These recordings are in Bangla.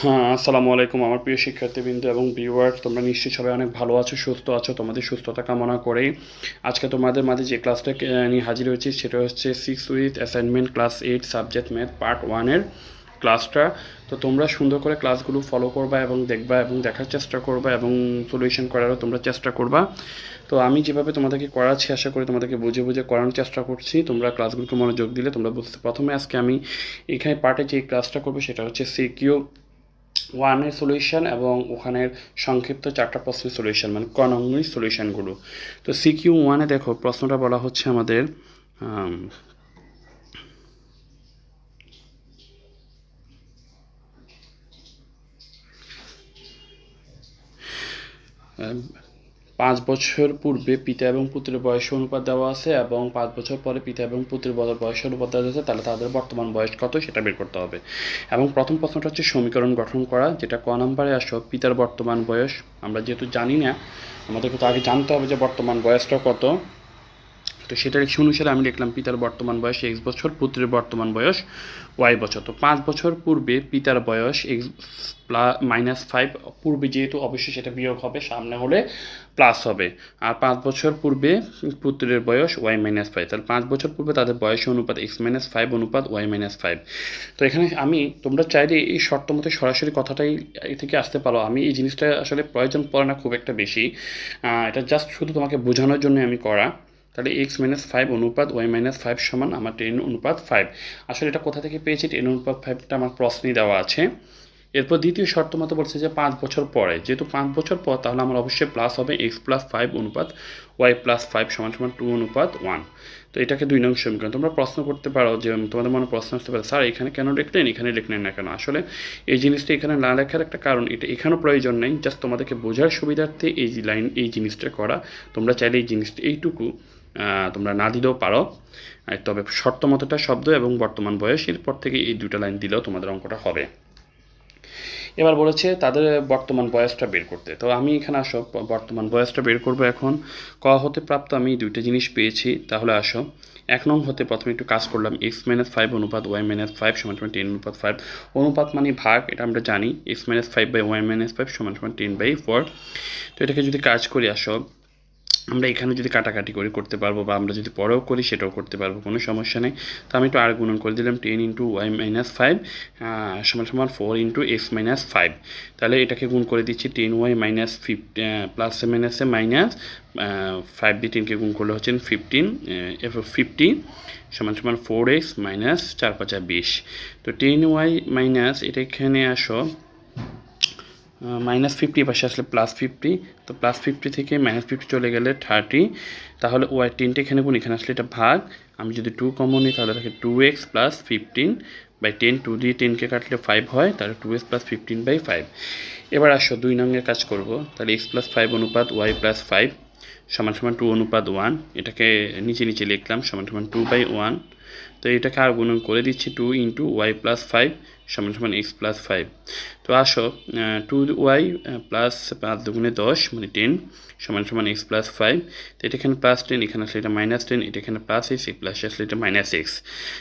হ্যাঁ, আসসালামু আলাইকুম আমার প্রিয় শিক্ষার্থীবৃন্দ এবং ভিউয়ার্স, তোমরা নিশ্চয়ই সবাই অনেক ভালো আছো, সুস্থ আছো। তোমাদের সুস্থতা কামনা করেই আজকে তোমাদের মাঝে যে ক্লাসটা নিয়ে হাজির হয়েছি সেটা হচ্ছে 6 with assignment class 8 subject math part 1-এর ক্লাসটা। তো তোমরা সুন্দর করে ক্লাসগুলো ফলো করবা এবং দেখবা এবং দেখার চেষ্টা করবা এবং সলিউশন করারও তোমরা চেষ্টা করবা। তো আমি যেভাবে তোমাদেরকে করাচ্ছি আশা করি তোমাদেরকে বুঝে বুঝে করানোর চেষ্টা করছি। তোমরা ক্লাসগুলোকে মনোযোগ দিলে তোমরা বুঝতে। প্রথমে আজকে আমি এখানে পার্টে যে ক্লাসটা করবো সেটা হচ্ছে সিকিউ ওয়ানের সলিউশন এবং ওখানের সংক্ষিপ্ত 4টা প্রশ্নের সলিউশন, মানে ক নম্বর সলিউশনগুলো। তো সিকিউ ওয়ানে দেখো প্রশ্নটা বলা হচ্ছে আমাদের আম, 5 বছর পূর্বে পিতা এবং পুত্রের বয়স অনুপাত দেওয়া আছে এবং 5 বছর পরে পিতা এবং পুত্রের বয়স অনুপাত দেওয়া আছে, তাহলে তাদের বর্তমান বয়স কত সেটা বের করতে হবে। এবং প্রথম প্রশ্নটা হচ্ছে সমীকরণ গঠন করা, যেটা ক নম্বরে আসো পিতার বর্তমান বয়স। আমরা যেহেতু জানি না, আমাদেরকে তো আগে জানতে হবে যে বর্তমান বয়সটা কত। তো সেটার অনুসারে আমি লিখলাম পিতার বর্তমান বয়স এক্স বছর, পুত্রের বর্তমান বয়স ওয়াই বছর। তো 5 বছর পূর্বে পিতার বয়স এক্স -5, পূর্বে যেহেতু অবশ্যই সেটা বিয়োগ হবে, সামনে হলে প্লাস হবে। আর 5 বছর পূর্বে পুত্রের বয়স y-5, তাহলে 5 বছর পূর্বে তাদের বয়স অনুপাত x-5 অনুপাত y-5। তো এখানে তোমরা চাইলে এই শর্ত মতো সরাসরি কথাটাই থেকে আসতে পারো। আমি এই জিনিসটা আসলে প্রয়োজন পড়ে না খুব একটা বেশি, এটা জাস্ট শুধু তোমাকে বোঝানোর জন্য আমি করা। তাহলে x-5 অনুপাত y-5 সমান আমার 10:5। আসলে এটা কোথা থেকে পেয়েছি? 10:5টা আমার প্রশ্নেই দেওয়া আছে। এরপর দ্বিতীয় শর্ত মতো বলছে যে 5 বছর পরে, যেহেতু 5 বছর পর তাহলে আমার অবশ্যই প্লাস হবে x+5 অনুপাত y+5 সমান সমান 2:1। তো এটাকে 2 নং সমীকরণ। তোমরা প্রশ্ন করতে পারো যে তোমাদের মনে প্রশ্ন আসতে পারে, স্যার এখানে কেন লিখলেন, এখানে লিখলেন না কেন? আসলে এই জিনিসটা এখানে না লেখার একটা কারণ, এটা এখানেও প্রয়োজন নেই, জাস্ট তোমাদেরকে বোঝার সুবিধার্থে এই জিনিসটা করা। তোমরা চাইলে এই জিনিসটা এইটুকু তোমরা না দিলেও পারো, তবে শর্ত মতোটা শব্দ এবং বর্তমান বয়স, এরপর থেকে এই 2টা লাইন দিলেও তোমাদের অঙ্কটা হবে। এবার বলেছে তাদের বর্তমান বয়সটা বের করতে। তো আমি এখানে আসো বর্তমান বয়সটা বের করব। এখন ক হতে প্রাপ্ত আমি 2টা জিনিস পেয়েছি, তাহলে আসো 1 নং হতে প্রথমে একটু কাজ করলাম। x-5 অনুপাত y-5 সমান সমান 10:5। অনুপাত মানে ভাগ, এটা আমরা জানি। x-5/y-5 সমান সমান 10/4। তো এটাকে যদি কাজ করি আসো, আমরা এখানে যদি কাটাকাটি করতে পারবো, বা আমরা যদি পরেও করি সেটাও করতে পারবো, কোনো সমস্যা নেই। তো আমি একটু আর গুণন করে দিলাম 10 × y-5 সমান সমান 4 × x-5। তাহলে এটাকে গুণ করে দিচ্ছি 10y-50 প্লাসে মাইনাসে মাইনাস 5 দিয়ে 10কে গুণ করলে হচ্ছে 15, এরপর 50 সমান সমান 4x মাইনাস 4×5 = 20। তো 10y মাইনাস এটা এখানে আসো -50 পাশে আসলে +50। তো +50 থেকে -50 চলে গেলে 30। তাহলে ওয়াই 10টা এখানে গুণ, এখানে আসলে এটা ভাগ। আমি যদি 2 কমন নিই তাহলে থাকে 2x + 15/10। 2 দিয়ে 10কে কাটলে 5 হয়, তাহলে 2x + 15/5। এবার আসো 2 নংয়ের কাজ করব। তাহলে x+5 অনুপাত y+5 সমান সমান 2:1। এটাকে নিচে নিচে লিখলাম সমান সমান 2/1। তো এটাকে আর গুণন করে দিচ্ছি 2 × y+5 সমান সমান x+5। তো আসো 2y প্লাস 5 দুগুণে 10 মানে 10 সমান সমান x+5। তো এটা এখানে +10, এখানে আসলে এটা -10, এটা এখানে +x, প্লাস আসলে এটা -x।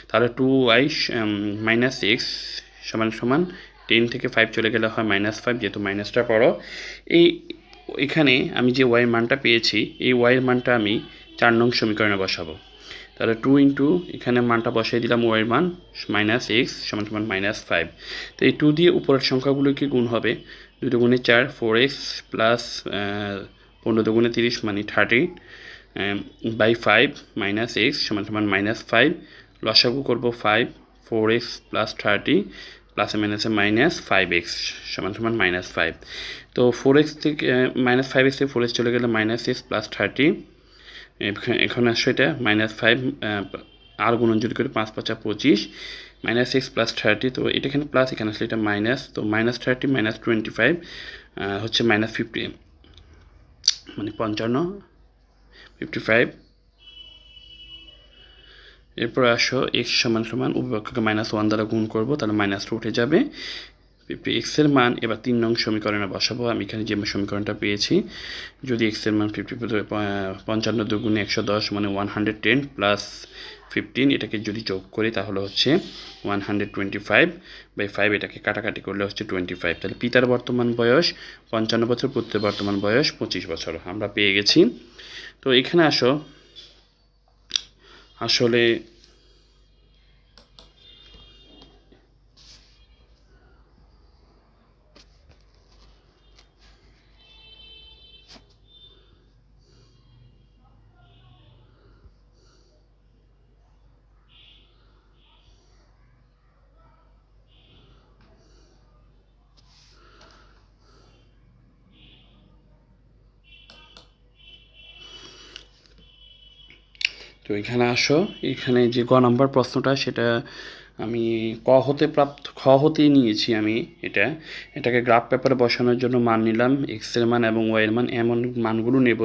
তাহলে 2y - x সমান সমান 10 থেকে 5 চলে গেলে হয় -5, যেহেতু মাইনাসটা করো। এখানে আমি যে y এর মানটা পেয়েছি, এই y এর মানটা আমি 4 নং সমীকরণে বসাবো। তাহলে 2 এখানে মানটা বসাই দিলাম, y এর মান -x সমান সমান -5। তো এই 2 দিয়ে উপরের সংখ্যাগুলোকে গুণ হবে। 2 দুগুণে 4, 4x প্লাস 15 দুগুণে 30 মানে 30 /5 -x সমান সমান -5। লসাগু করব 5, 4x প্লাস 30 প্লাসে মাইনাসে -5x সমান সমান -5। তো 4x থেকে -5x থেকে 4x চলে গেলে -x প্লাস 30। এখন আসলে এটা -5 আর গুণন যদি করে 5 × 5 = 25 -x প্লাস 30। তো এটা এখানে প্লাস, এখানে আসলে এটা মাইনাস। তো -30 -25 হচ্ছে -50 মানে 55 55। এরপর আসো x সমান সমান উভয়পক্ষকে -1 দ্বারা গুণ করব, তাহলে মাইনাসটা উঠে যাবে। x এর মান এবার 3 নং সমীকরণে বসাবো। আমি এখানে যে সমীকরণটা পেয়েছি, যদি x এর মান 55 দুগুণে 110 মানে 110 প্লাস 15, এটাকে যদি যোগ করি তাহলে হচ্ছে 125/5, এটাকে কাটাকাটি করলে হচ্ছে 25। তাহলে পিতার বর্তমান বয়স 55 বছর, পুত্রের বর্তমান বয়স 25 বছর আমরা পেয়ে গেছি। তো এখানে আসলে তো এখানে যে গ নাম্বার প্রশ্নটা সেটা আমি খ হতেই নিয়েছি। আমি এটাকে গ্রাফ পেপারে বসানোর জন্য মান নিলাম, এক্স এর মান এবং ওয়াই এর মান, এমন মানগুলো নেব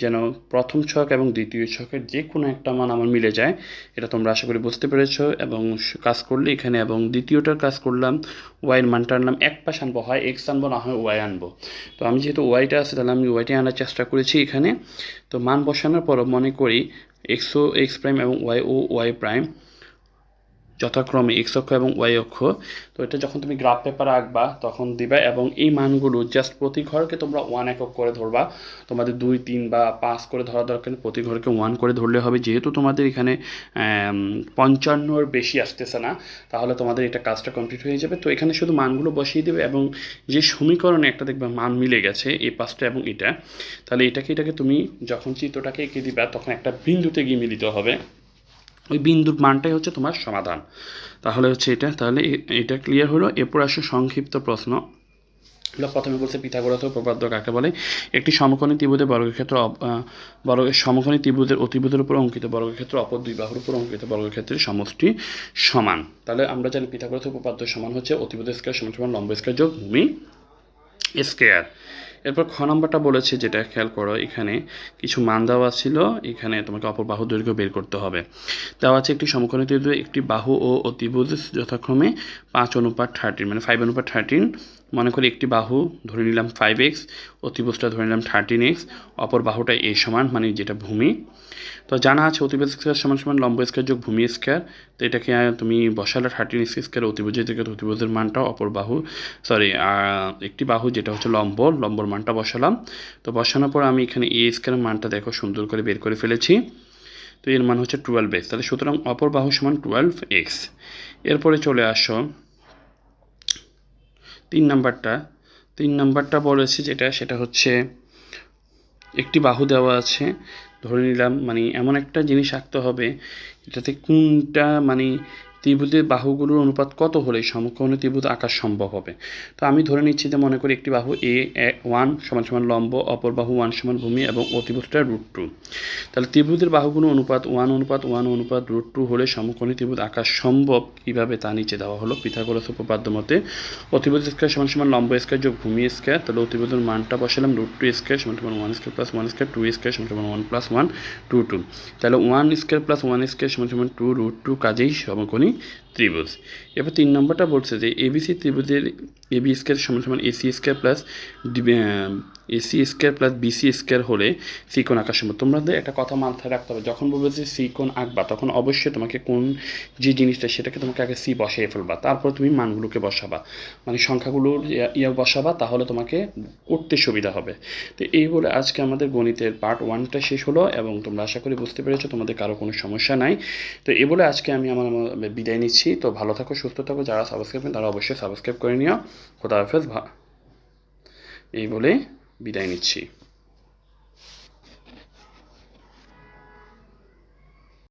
যেন প্রথম ছক এবং দ্বিতীয় ছকের যে কোনো একটা মান আমার মিলে যায়। এটা তোমরা আশা করি বুঝতে পেরেছো। এবং কাজ করলে এখানে, এবং দ্বিতীয়টার কাজ করলাম, ওয়াইয়ের মানটা আনলাম, এক পাশ আনবো, হয় এক্স আনবো না হয় ওয়াই আনবো। তো আমি যেহেতু ওয়াইটা আছে তাহলে আমি ওয়াইটাই আনার চেষ্টা করেছি এখানে। তো মান বসানোর পর মনে করি এক্স প্রাইম এবং ওয়াই প্রাইম যথাক্রমে এক্স অক্ষ এবং ওয়াই অক্ষ। তো এটা যখন তুমি গ্রাফ পেপারে আঁকবা তখন দিবা, এবং এই মানগুলো জাস্ট প্রতি ঘরকে তোমরা 1 একক করে ধরবা। তোমাদের 2, 3 বা 5 করে ধরা দরকার নেই, প্রতি ঘরকে 1 করে ধরলে হবে। যেহেতু তোমাদের এখানে 55-র বেশি আসতেছে না, তাহলে তোমাদের এটা কাজটা কমপ্লিট হয়ে যাবে। তো এখানে শুধু মানগুলো বসিয়ে দেবে, এবং যে সমীকরণে একটা দেখবে মান মিলে গেছে এই পাঁচটা এবং এটা, তাহলে এটাকে তুমি যখন চিত্রটাকে এঁকে দিবা তখন একটা বিন্দুতে গিয়ে মিলিত হবে। ওই বিন্দুর মানটাই হচ্ছে তোমার সমাধান। তাহলে হচ্ছে তাহলে এটা ক্লিয়ার হলো। এরপর আসে সংক্ষিপ্ত প্রশ্ন। প্রথমে বলছে পিথাগোরাসের উপপাদ্য কাকে বলে? একটি সমকোণী ত্রিভুজের বর্গক্ষেত্র সমকোণী ত্রিভুজের অতিভুজের উপর অঙ্কিত বর্গক্ষেত্র অপর দুই বাহুর উপর অঙ্কিত বর্গক্ষেত্রের সমষ্টি সমান। তাহলে আমরা জানি পিথাগোরাসের উপপাদ্য সমান হচ্ছে অতিভুজ স্কয়ার সমান লম্ব স্কয়ার যোগ ভূমি স্কয়ার। এরপর খ নম্বরটা বলেছে, যেটা খেয়াল করো, এখানে কিছু মান দেওয়া ছিল, এখানে তোমাকে অপর বাহু দৈর্ঘ্য বের করতে হবে। দেওয়া আছে একটি সমকোণী ত্রিভুজে একটি বাহু ও অতিভুজ যথাক্রমে 5:13 মানে 5:13। মনে করি একটি বাহু ধরে নিলাম 5x, অতিভুজটা ধরে নিলাম 13x, অপর বাহুটা এ সমান মানে যেটা ভূমি। তো জানা আছে অতিভুজ স্কয়ার সমান লম্ব স্কয়ার যোগ ভূমি স্কয়ার। তো এটাকে তুমি বসালে 13x স্কয়ার, অতিভুজের থেকে অতিভুজের মানটা অপর বাহু একটি বাহু যেটা হচ্ছে লম্বর মানটা বসালাম। তো বসানোর পর আমি এখানে এ স্কয়ারের মানটা দেখো সুন্দর করে বের করে ফেলেছি। তো এর মান হচ্ছে 12x। তাহলে সুতরাং অপর বাহু সমান 12x। এরপরে চলে আসো 3 নাম্বারটা বলেছি সেটা হচ্ছে একটি বাহু দেওয়া আছে, ধরে নিলাম মানে এমন একটা জিনিস আঁকতে হবে এটাতে কোনটা মানে ত্রিভুজের বাহুগুলোর অনুপাত কত হলে সমকোণী ত্রিভুজ আঁকা সম্ভব হবে। তো আমি ধরে নিচ্ছি যে মনে করি একটি বাহু A1 সমান লম্ব, অপর বাহু 1 সমান ভূমি এবং অতিভুজটা √2। তাহলে ত্রিভুজের বাহুগুলো অনুপাত 1:1 হলে সমকোণী ত্রিভুজ আঁকা সম্ভব কীভাবে তা নিচে দেওয়া হলো পিথাগোরাস উপপাদ্য মতে। অতিভুজ স্কয়ার সমান লম্ব স্কয়ার যোগ ভূমি স্কয়ার। তাহলে অতিভুজের মানটা বসালাম √2 স্কয়ার সমান 1 স্কয়ার প্লাস 1 স্কয়ার, 2 স্কয়ার সমান 1 প্লাস 1 2 তাহলে 1 স্কয়ার প্লাস 1 স্কয়ার সমান 2 কাজেই সমকোণী ত্রিভুজ। এরপর 3 নম্বরটা বলছে যে এবিসি ত্রিভুজের এবি স্কয়ার সমান AC square plus BC square হলে সি কোণ আঁকা সম্ভব। তোমাদের একটা কথা মাথায় রাখতে হবে, যখন বলবে যে সি কোণ আঁকবা তখন অবশ্যই তোমাকে কোন যে জিনিসটা সেটাকে তোমাকে আগে সি বসিয়ে ফেলবা, তারপর তুমি মানগুলোকে বসাবা, মানে সংখ্যাগুলোর বসাবা, তাহলে তোমাকে করতে সুবিধা হবে। তো এই বলে আজকে আমাদের গণিতের পার্ট 1টা শেষ হলো, এবং তোমরা আশা করি বুঝতে পেরেছো, তোমাদের কারো কোনো সমস্যা নাই। তো এই বলে আজকে আমি আমার বিদায় নিচ্ছি। তো ভালো থাকো, সুস্থ থাকো, যারা সাবস্ক্রাইব করেন তারা অবশ্যই সাবস্ক্রাইব করে নিও। খোদা হাফেজ। এই বলে বিদায় নিচ্ছি।